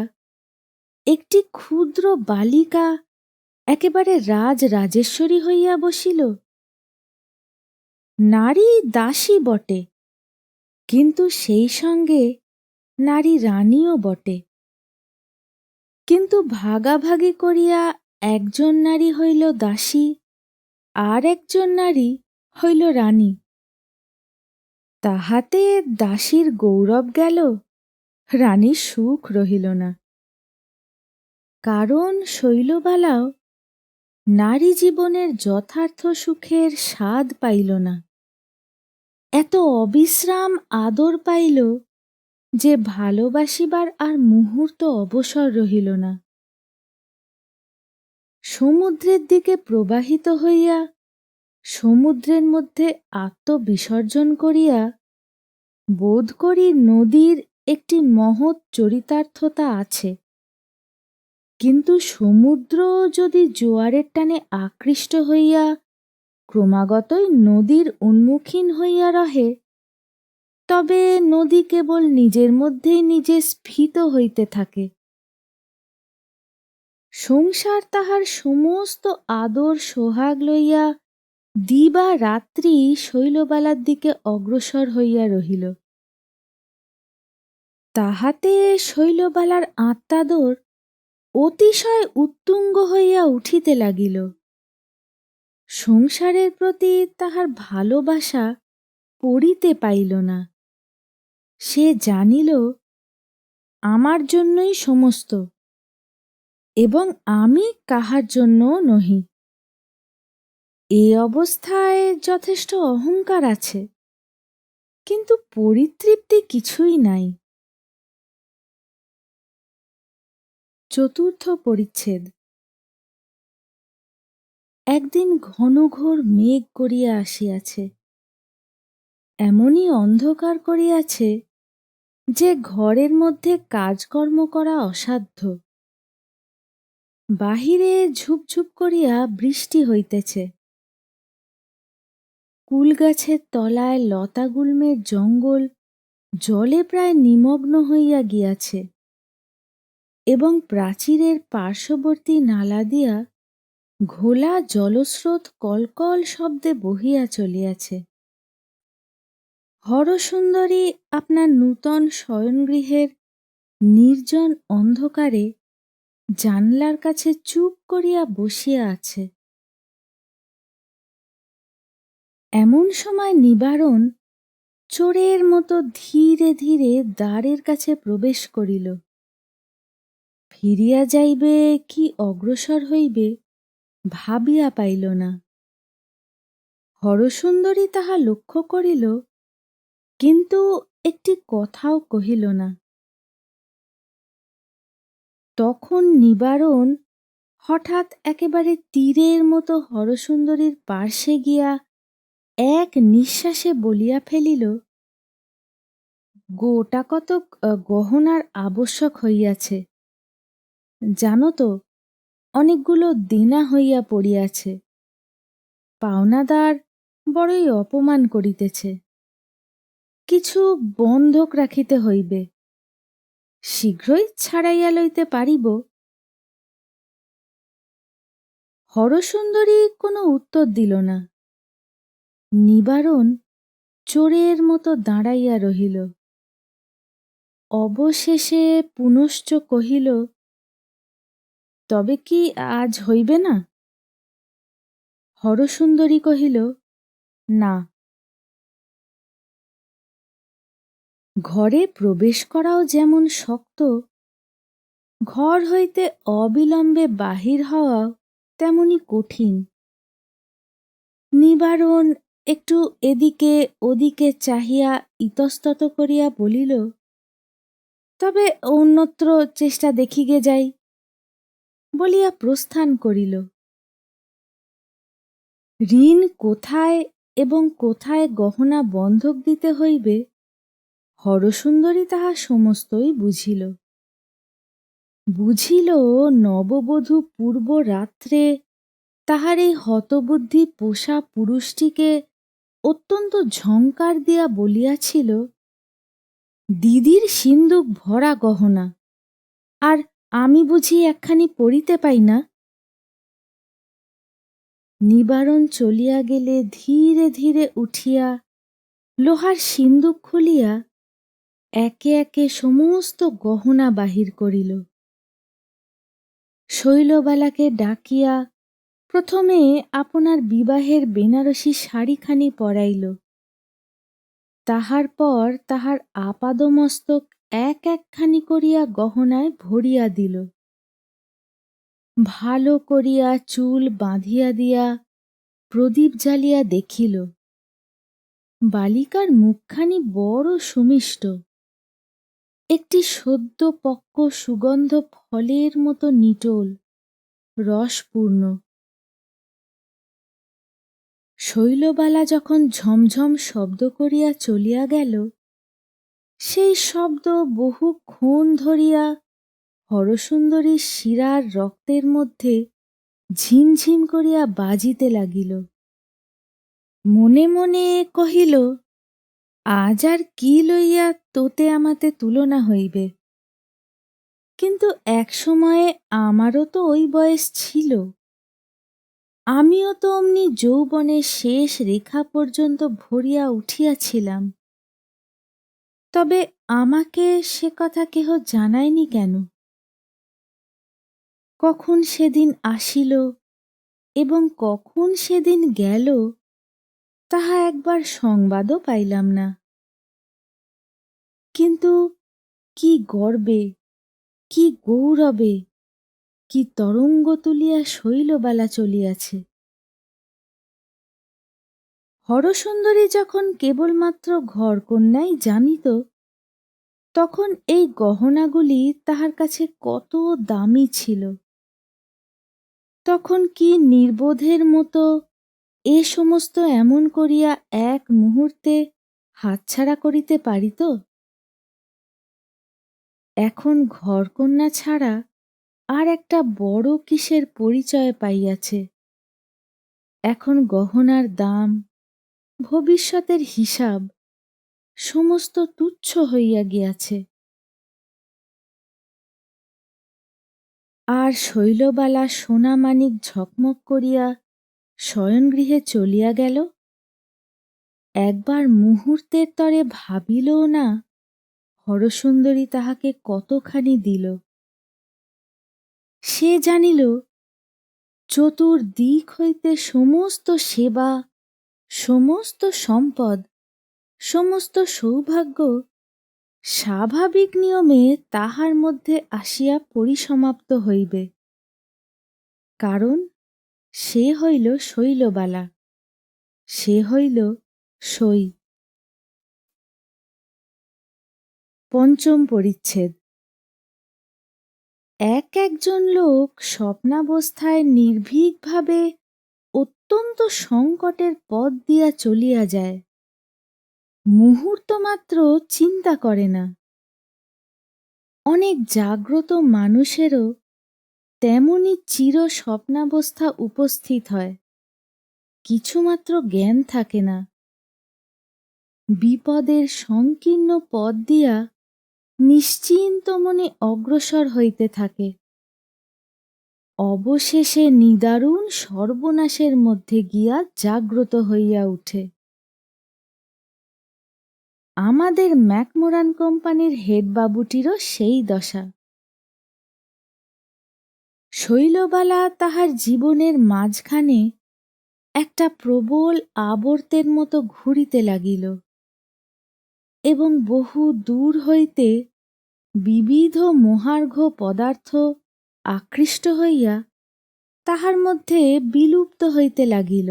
একটি ক্ষুদ্র বালিকা একেবারে রাজরাজেশ্বরী হইয়া বসিল। নারী দাসী বটে, কিন্তু সেই সঙ্গে নারী রানীও বটে। কিন্তু ভাগাভাগি করিয়া একজন নারী হইল দাসী, আর একজন নারী হইল রানী। তাহাতে দাসীর গৌরব গেল, রানীর সুখ রহিল না। কারণ শৈলবালাও নারী জীবনের যথার্থ সুখের স্বাদ পাইল না। এত অবিশ্রাম আদর পাইল যে ভালোবাসিবার আর মুহূর্ত অবসর রহিল না। সমুদ্রের দিকে প্রবাহিত হইয়া সমুদ্রের মধ্যে আত্মবিসর্জন করিয়া বোধ করি নদীর একটি মহৎ চরিতার্থতা আছে। কিন্তু সমুদ্র যদি জোয়ারের টানে আকৃষ্ট হইয়া ক্রমাগতই নদীর উন্মুখীন হইয়া রহে, তবে নদী কেবল নিজের মধ্যেই নিজে স্ফীত হইতে থাকে। সংসার তাহার সমস্ত আদর সোহাগ লইয়া দিবা রাত্রি শৈলবালার দিকে অগ্রসর হইয়া রহিল। তাহাতে শৈলবালার আত্মাদর অতিশয় উত্তুঙ্গ হইয়া উঠিতে লাগিল। সংসারের প্রতি তাহার ভালোবাসা পড়িতে পাইল না। সে জানিল আমার জন্যই সমস্ত, এবং আমি কাহার জন্যও নহি। এ অবস্থায় যথেষ্ট অহংকার আছে, কিন্তু পরিতৃপ্তি কিছুই নাই। চতুর্থ পরিচ্ছেদ। একদিন ঘনঘোর মেঘ করিয়া আসিয়াছে, এমনই অন্ধকার করিয়াছে যে ঘরের মধ্যে কাজকর্ম করা অসাধ্য। বাহিরে ঝুপঝুপ করিয়া বৃষ্টি হইতেছে। কুলগাছের তলায় লতাগুল্মের জঙ্গল জলে প্রায় নিমগ্ন হইয়া গিয়াছে, এবং প্রাচীরের পার্শ্ববর্তী নালা দিয়া ঘোলা জলস্রোত কলকল শব্দে বহিয়া চলিয়াছে। হরসুন্দরী আপনার নূতন শয়নগৃহের নির্জন অন্ধকারে জানলার কাছে চুপ করিয়া বসিয়া আছে। এমন সময় নিবারণ চোরের মতো ধীরে ধীরে দ্বারের কাছে প্রবেশ করিল। ফিরিয়া যাইবে কি অগ্রসর হইবে ভাবিয়া পাইল না। হরসুন্দরী তাহা লক্ষ্য করিল, কিন্তু একটি কথাও কহিল না। তখন নিবারণ হঠাৎ একেবারে তীরের মতো হরসুন্দরীর পার্শ্বে গিয়া এক নিঃশ্বাসে বলিয়া ফেলিল, গোটা কতক গহনার আবশ্যক হইয়াছে। জানো তো, অনেকগুলো দেনা হইয়া পড়িয়াছে। পাওনাদার বড়ই অপমান করিতেছে। কিছু বন্ধক রাখিতে হইবে, শীঘ্রই ছাড়াইয়া লইতে পারিব। হরসুন্দরী কোনো উত্তর দিল না। নিবারণ চোরের মতো দাঁড়াইয়া রহিল। অবশেষে পুনশ্চ কহিল, তবে কি আজ হইবে না? হরসুন্দরী কহিল, না। ঘরে প্রবেশ করাও যেমন শক্ত, ঘর হইতে অবিলম্বে বাহির হওয়াও তেমনি কঠিন। নিবারণ একটু এদিকে ওদিকে চাহিয়া ইতস্তত করিয়া বলিল, তবে অন্যত্র চেষ্টা দেখিগে যাই, বলিয়া প্রস্থান করিল। ঋণ কোথায় এবং কোথায় গহনা বন্ধক দিতে হইবে হরসুন্দরী তাহা সমস্তই বুঝিল। বুঝিল নববধূ পূর্ব রাত্রে তাহার এই হতবুদ্ধি পোষা পুরুষটিকে অত্যন্ত ঝঙ্কার দিয়া বলিয়াছিল, দিদির সিন্দুক ভরা গহনা, আর আমি বুঝি একখানি পরিতে পাই না। নিবারণ চলিয়া গেলে ধীরে ধীরে উঠিয়া লোহার সিন্দুক খুলিয়া একে একে সমস্ত গহনা বাহির করিল। শৈলবালাকে ডাকিয়া প্রথমে আপনার বিবাহের বেনারসি শাড়িখানি পরাইল, তাহার পর তাহার আপাদমস্তক এক একখানি করিয়া গহনায় ভরিয়া দিল। ভালো করিয়া চুল বাঁধিয়া দিয়া প্রদীপ জ্বালিয়া দেখিল, বালিকার মুখখানি বড় সুমিষ্ট, একটি সদ্য পক্ক সুগন্ধ ফলের মতো নিটোল, রসপূর্ণ। শৈলবালা যখন ঝমঝম শব্দ করিয়া চলিয়া গেল, সেই শব্দ বহুক্ষণ ধরিয়া হরসুন্দরীর শিরার রক্তের মধ্যে ঝিমঝিম করিয়া বাজিতে লাগিল। মনে মনে কহিল, আজ আর কি লইয়া তোতে আমাতে তুলনা হইবে, কিন্তু এক সময়ে আমারও তো ওই বয়স ছিল, আমিও তো অমনি যৌবনের শেষ রেখা পর্যন্ত ভরিয়া উঠিয়াছিলাম, তবে আমাকে সে কথা কেহ জানায়নি কেন? কখন সেদিন আসিল এবং কখন সেদিন গেল তাহা একবার সংবাদও পাইলাম না। কিন্তু কি গর্বে, কি গৌরবে, কি তরঙ্গ তুলিয়া শৈলবালা চলিয়াছে। হরসুন্দরী যখন কেবলমাত্র ঘরকন্যাই জানিত, তখন এই গহনাগুলি তাহার কাছে কত দামি ছিল। তখন কি নির্বোধের মতো এ সমস্ত এমন করিয়া এক মুহূর্তে হাতছাড়া করিতে পারিত? এখন ঘরকন্যা ছাড়া আর একটা বড় কিসের পরিচয় পাইয়াছে। এখন গহনার দাম, ভবিষ্যতের হিসাব সমস্ত তুচ্ছ হইয়া গিয়াছে। আর শৈলবালা সোনামানিক ঝকমক করিয়া শয়নগৃহে চলিয়া গেল। একবার মুহূর্তের তরে ভাবিলও না হরসুন্দরী তাহাকে কতখানি দিল। সে জানিল চতুর্দিক হইতে সমস্ত সেবা, সমস্ত সম্পদ, সমস্ত সৌভাগ্য স্বাভাবিক নিয়মে তাহার মধ্যে আসিয়া পরিসমাপ্ত হইবে, কারণ সে হইল শৈলবালা, সে হইল সই। পঞ্চম পরিচ্ছেদ। একজন লোক স্বপ্নাবস্থায় নির্ভীকভাবে অত্যন্ত সংকটের পথ দিয়া চলিয়া যায়, মুহূর্ত মাত্র চিন্তা করে না। অনেক জাগ্রত মানুষেরও তেমনি চির স্বপ্নাবস্থা উপস্থিত হয়, কিছুমাত্র জ্ঞান থাকে না। বিপদের সংকীর্ণ পথ দিয়া নিশ্চিন্ত মনে অগ্রসর হইতে থাকে, অবশেষে নিদারুণ সর্বনাশের মধ্যে গিয়া জাগ্রত হইয়া উঠে। আমাদের ম্যাকমোরান কোম্পানির হেড বাবুটিরও সেই দশা। শৈলবালা তাহার জীবনের মাঝখানে একটা প্রবল আবর্তের মতো ঘুরিতে লাগিল এবং বহু দূর হইতে বিবিধ মহার্ঘ পদার্থ আকৃষ্ট হইয়া তাহার মধ্যে বিলুপ্ত হইতে লাগিল।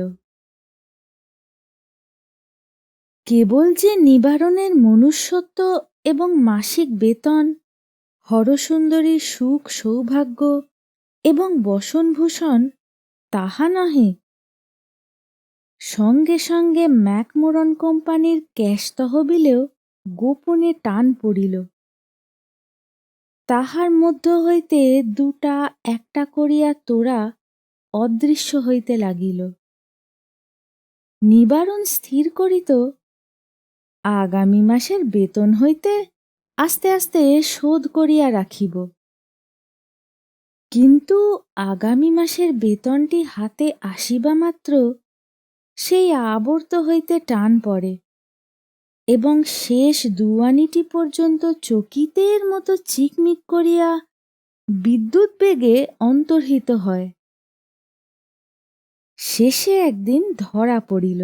কেবল যে নিবারণের মনুষ্যত্ব এবং মাসিক বেতন, হরসুন্দরীর সুখ সৌভাগ্য এবং বসনভূষণ তাহা নহে, সঙ্গে সঙ্গে ম্যাকমোরন কোম্পানির ক্যাশ তহবিলেও গোপনে টান পড়িল। তাহার মধ্য হইতে দুটা একটা করিয়া তোড়া অদৃশ্য হইতে লাগিল। নিবারণ স্থির করিত, আগামী মাসের বেতন হইতে আস্তে আস্তে শোধ করিয়া রাখিব। কিন্তু আগামী মাসের বেতনটি হাতে আসিবা মাত্র সেই আবর্ত হইতে টান পড়ে এবং শেষ দুয়ানিটি পর্যন্ত চকিতের মতো চিকমিক করিয়া বিদ্যুৎ বেগে অন্তর্হিত হয়। শেষে একদিন ধরা পড়িল।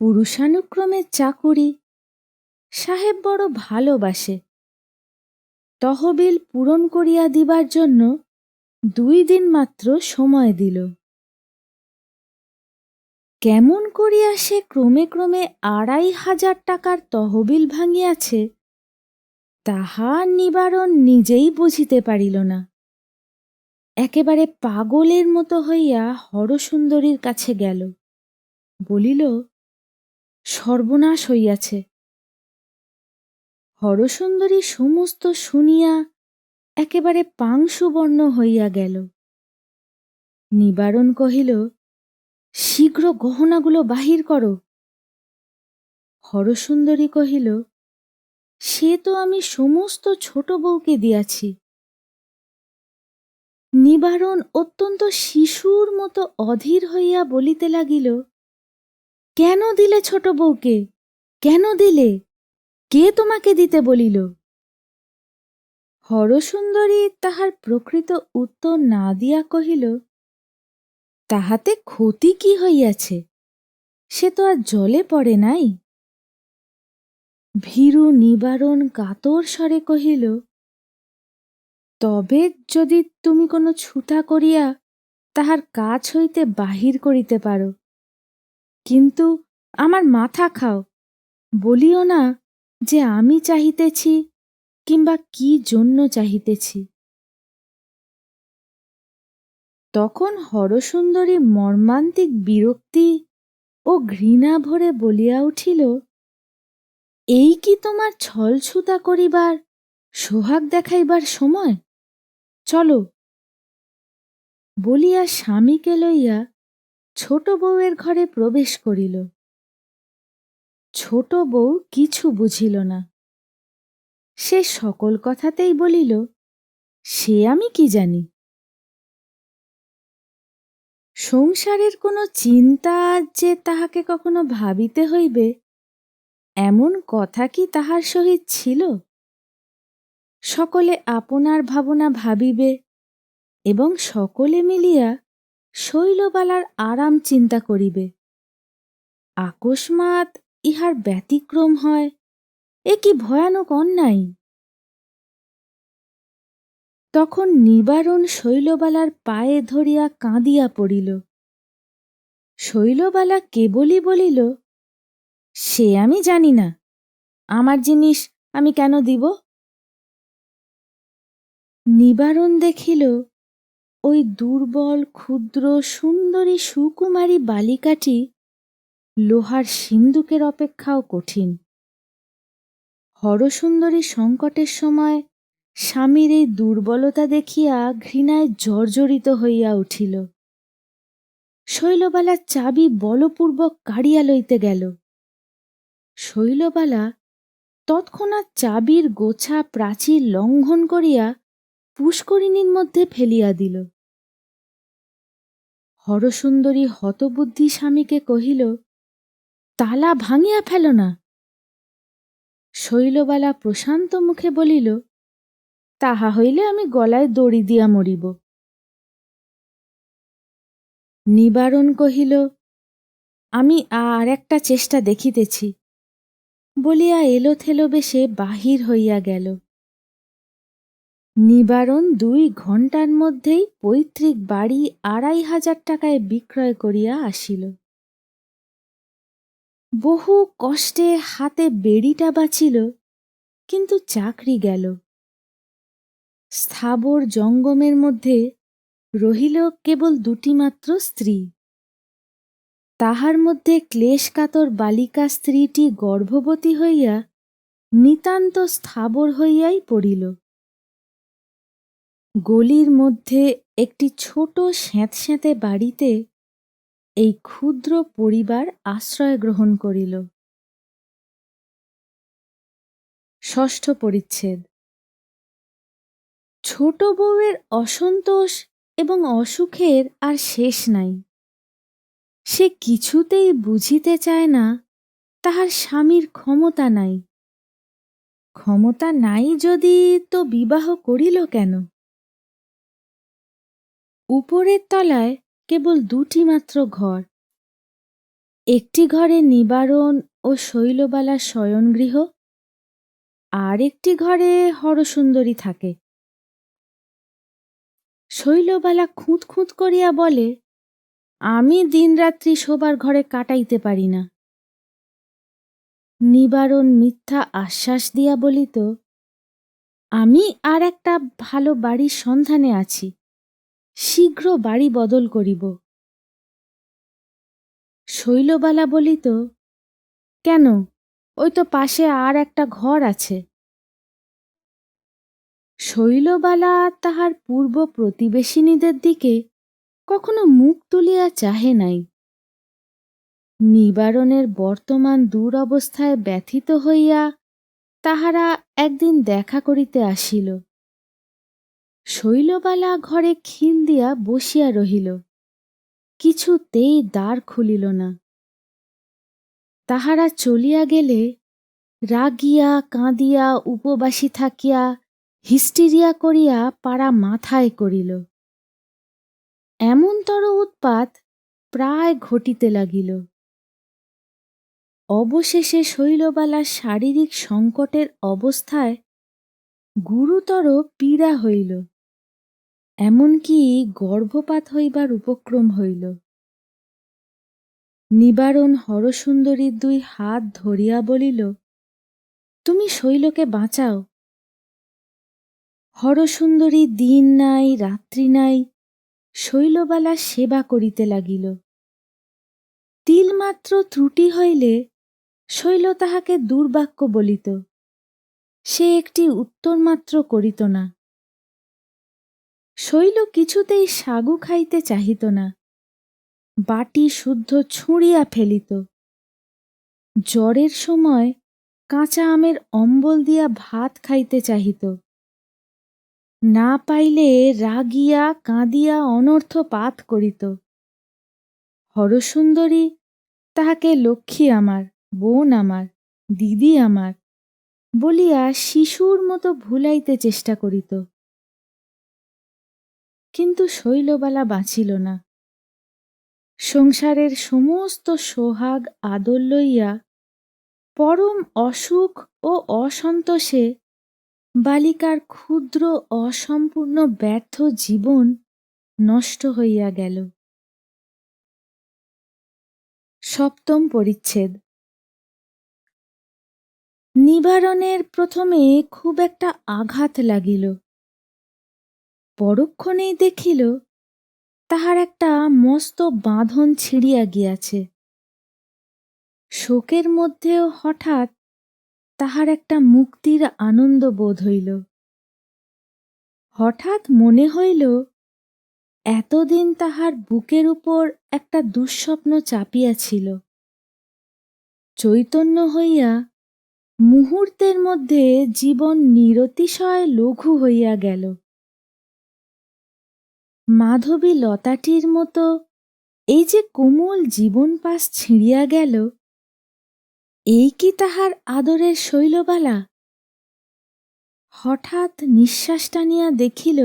পুরুষানুক্রমে চাকুরি, সাহেব বড় ভালোবাসে। তহবিল পূরণ করিয়া দিবার জন্য 2 দিন মাত্র সময় দিল। কেমন করিয়া সে ক্রমে ক্রমে 2500 টাকার তহবিল ভাঙিয়াছে তাহা নিবারণ নিজেই বুঝিতে পারিল না। একেবারে পাগলের মতো হইয়া হরসুন্দরীর কাছে গেল, বলিল, সর্বনাশ হইয়াছে। হরসুন্দরী সমস্ত শুনিয়া একেবারে পাংশুবর্ণ হইয়া গেল। নিবারণ কহিল, শীঘ্র গহনাগুলো বাহির করো। হরসুন্দরী কহিল, সে তো আমি সমস্ত ছোট বউকে দিয়াছি। নিবারণ অত্যন্ত শিশুর মতো অধীর হইয়া বলিতে লাগিল, কেন দিলে ছোট বউকে? কেন দিলে? কে তোমাকে দিতে বলিল? হরসুন্দরী তাহার প্রকৃত উত্তর না দিয়া কহিল, তাহাতে ক্ষতি কি হইয়াছে? সে তো আর জলে পড়ে নাই। ভীরু নিবারণ কাতর স্বরে কহিল, তবে যদি তুমি কোনো ছুতা করিয়া তাহার কাছ হইতে বাহির করিতে পারো, কিন্তু আমার মাথা খাও, বলিও না যে আমি চাহিতেছি কিংবা কি জন্য চাহিতেছি। তখন হরসুন্দরী মর্মান্তিক বিরক্তি ও ঘৃণা ভরে বলিয়া উঠিল, এই কি তোমার ছলছুতা করিবার, সোহাগ দেখাইবার সময়? চলো। বলিয়া স্বামীকে লইয়া ছোট বউয়ের ঘরে প্রবেশ করিল। ছোট বউ কিছু বুঝিল না। সে সকল কথাতেই বলিল, সে আমি কি জানি। সংসারের কোনো চিন্তা যে তাহাকে কখনো ভাবিতে হইবে এমন কথা কি তাহার সহিত ছিল? সকলে আপনার ভাবনা ভাবিবে এবং সকলে মিলিয়া শৈলবালার আরাম চিন্তা করিবে। আকস্মাৎ ইহার ব্যতিক্রম হয়, এ কি ভয়ানক অন্যায়! তখন নিবারণ শৈলবালার পায়ে ধরিয়া কাঁদিয়া পড়িল। শৈলবালা কেবলই বলিল, সে আমি জানি না, আমার জিনিস আমি কেন দিব? নিবারণ দেখিল ওই দুর্বল ক্ষুদ্র সুন্দরী সুকুমারী বালিকাটি লোহার সিন্দুকের অপেক্ষাও কঠিন। হরসুন্দরী সংকটের সময় স্বামীর এই দুর্বলতা দেখিয়া ঘৃণায় জর্জরিত হইয়া উঠিল। শৈলবালা চাবি বলপূর্বক কাড়িয়া লইতে গেল। শৈলবালা তৎক্ষণাৎ চাবির গোছা প্রাচীর লঙ্ঘন করিয়া পুষ্করিণীর মধ্যে ফেলিয়া দিল। হরসুন্দরী হতবুদ্ধি স্বামীকে কহিল, তালা ভাঙিয়া ফেল না। শৈলবালা প্রশান্ত মুখে বলিল, তাহা হইলে আমি গলায় দড়ি দিয়া মরিব। নিবারণ কহিল, আমি আর একটা চেষ্টা দেখিতেছি, বলিয়া এলোথেলো বেশে বাহির হইয়া গেল। নিবারণ 2 ঘণ্টার মধ্যেই পৈতৃক বাড়ি 2,500 টাকায় বিক্রয় করিয়া আসিল। বহু কষ্টে হাতে বেড়িটা বাঁচিল, কিন্তু চাকরি গেল। স্থাবর জঙ্গমের মধ্যে রহিল কেবল 2টি মাত্র স্ত্রী। তাহার মধ্যে ক্লেশকাতর বালিকা স্ত্রীটি গর্ভবতী হইয়া নিতান্ত স্থাবর হইয়াই পড়িল। গলির মধ্যে একটি ছোট স্যাঁতস্যাঁতে বাড়িতে এই ক্ষুদ্র পরিবার আশ্রয় গ্রহণ করিল। 6ষ্ঠ পরিচ্ছেদ। ছোট বউয়ের অসন্তোষ এবং অসুখের আর শেষ নাই। সে কিছুতেই বুঝিতে চায় না তাহার স্বামীর ক্ষমতা নাই। ক্ষমতা নাই যদি তো বিবাহ করিল কেন? উপরের তলায় কেবল 2টি মাত্র ঘর। একটি ঘরে নিবারণ ও শৈলবালার শয়নগৃহ, আর একটি ঘরে হরসুন্দরী থাকে। শৈলবালা খুঁত খুঁত করিয়া বলে, আমি দিনরাত্রি শোবার ঘরে কাটাইতে পারি না। নিবারণ মিথ্যা আশ্বাস দিয়া বলিত, আমি আর একটা ভালো বাড়ির সন্ধানে আছি, শীঘ্র বাড়ি বদল করিব। শৈলবালা বলিত, কেন, ওই তো পাশে আর একটা ঘর আছে। শৈলবালা তাহার পূর্ব প্রতিবেশিনীদের দিকে কখনো মুখ তুলিয়া চাহে নাই। নিবারণের বর্তমান দুরবস্থায় ব্যথিত হইয়া তাহারা একদিন দেখা করিতে আসিল। শৈলবালা ঘরে খিল দিয়া বসিয়া রহিল, কিছুতেই দ্বার খুলিল না। তাহারা চলিয়া গেলে রাগিয়া কাঁদিয়া উপবাসী থাকিয়া হিস্টিরিয়া করিয়া পাড়া মাথায় করিল। এমনতর উৎপাত প্রায় ঘটিতে লাগিল। অবশেষে শৈলবালার শারীরিক সংকটের অবস্থায় গুরুতর পীড়া হইল, এমনকি গর্ভপাত হইবার উপক্রম হইল। নিবারণ হরসুন্দরীর 2 হাত ধরিয়া বলিল, তুমি শৈলকে বাঁচাও। হরসুন্দরী দিন নাই রাত্রি নাই শৈলবালার সেবা করিতে লাগিল। তিলমাত্র ত্রুটি হইলে শৈল তাহাকে দুর্বাক্য বলিত, সে একটি উত্তর মাত্র করিত না। শৈল কিছুতেই সাগু খাইতে চাহিত না, বাটি শুদ্ধ ছুঁড়িয়া ফেলিত। জ্বরের সময় কাঁচা আমের অম্বল দিয়া ভাত খাইতে চাহিত। না পাইলে রাগিয়া কাঁদিয়া অনর্থ পাত করিত। হরসুন্দরী তাহাকে লক্ষ্মী আমার, বোন আমার, দিদি আমার বলিয়া শিশুর মতো ভুলাইতে চেষ্টা করিত। কিন্তু শৈলবালা বাঁচিল না। সংসারের সমস্ত সোহাগ আদর লইয়া পরম অসুখ ও অসন্তোষে বালিকার ক্ষুদ্র অসম্পূর্ণ ব্যর্থ জীবন নষ্ট হইয়া গেল। 7ম পরিচ্ছেদ। নিবারণের প্রথমে খুব একটা আঘাত লাগিল, পরক্ষণেই দেখিল তাহার একটা মস্ত বাঁধন ছিঁড়িয়া গিয়াছে। শোকের মধ্যেও হঠাৎ তাহার একটা মুক্তির আনন্দ বোধ হইল। হঠাৎ মনে হইল এতদিন তাহার বুকের উপর একটা দুঃস্বপ্ন চাপিয়াছিল, চৈতন্য হইয়া মুহূর্তের মধ্যে জীবন নিরতিশয় লঘু হইয়া গেল। মাধবী লতাটির মতো এই যে কোমল জীবন পাশ ছিঁড়িয়া গেল, এই কি তাহার আদরের শৈলবালা? হঠাৎ নিঃশ্বাস টানিয়া দেখিল,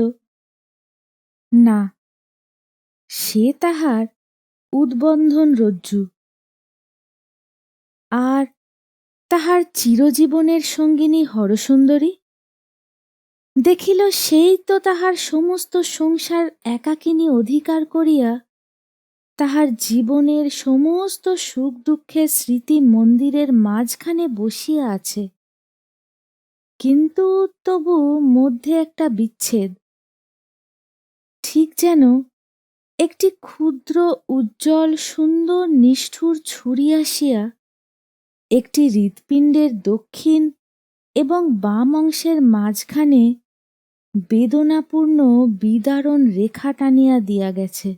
না, সে তাহার উদ্বন্ধন রজ্জু, আর তাহার চিরজীবনের সঙ্গিনী হরসুন্দরী। দেখিল সেই তো তাহার সমস্ত সংসার একাকিনী অধিকার করিয়া তাহার জীবনের সমস্ত সুখ দুঃখের স্মৃতি মন্দিরের মাঝখানে বসিয়া আছে। কিন্তু তবু মধ্যে একটা বিচ্ছেদ, ঠিক যেন একটি ক্ষুদ্র উজ্জ্বল সুন্দর নিষ্ঠুর ছুরি আসিয়া একটি হৃৎপিণ্ডের দক্ষিণ এবং বাম অংশের মাঝখানে বেদনাপূর্ণ বিদারণ রেখা টানিয়া দিয়া গেছে।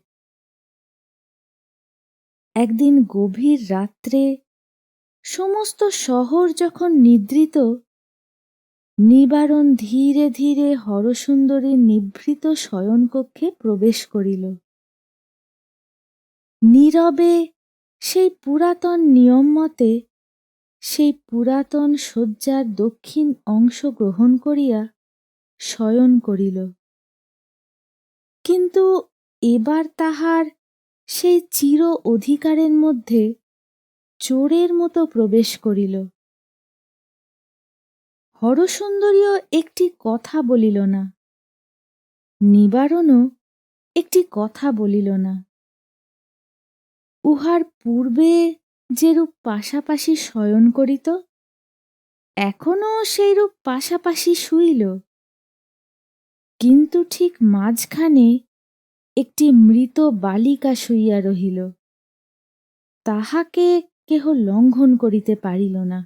একদিন গভীর রাত্রে সমস্ত শহর যখন নিদ্রিত, নিবারণ ধীরে ধীরে হরসুন্দরীর নিভৃত শয়নকক্ষে প্রবেশ করিল। নীরবে সেই পুরাতন নিয়ম মতে সেই পুরাতন শয্যার দক্ষিণ অংশ গ্রহণ করিয়া শয়ন করিল। কিন্তু এবার তাহার সেই চির অধিকারের মধ্যে চোরের মতো প্রবেশ করিল। হরসুন্দরীও একটি কথা বলিল না, নিবারণও একটি কথা বলিল না। উহার পূর্বে যেরূপ পাশাপাশি শয়ন করিত, এখনও সেইরূপ পাশাপাশি শুইল, কিন্তু ঠিক মাঝখানে একটি মৃত বালিকা শুইয়া রহিল। তাহাকে কেহ লঙ্ঘন করিতে পারিল না।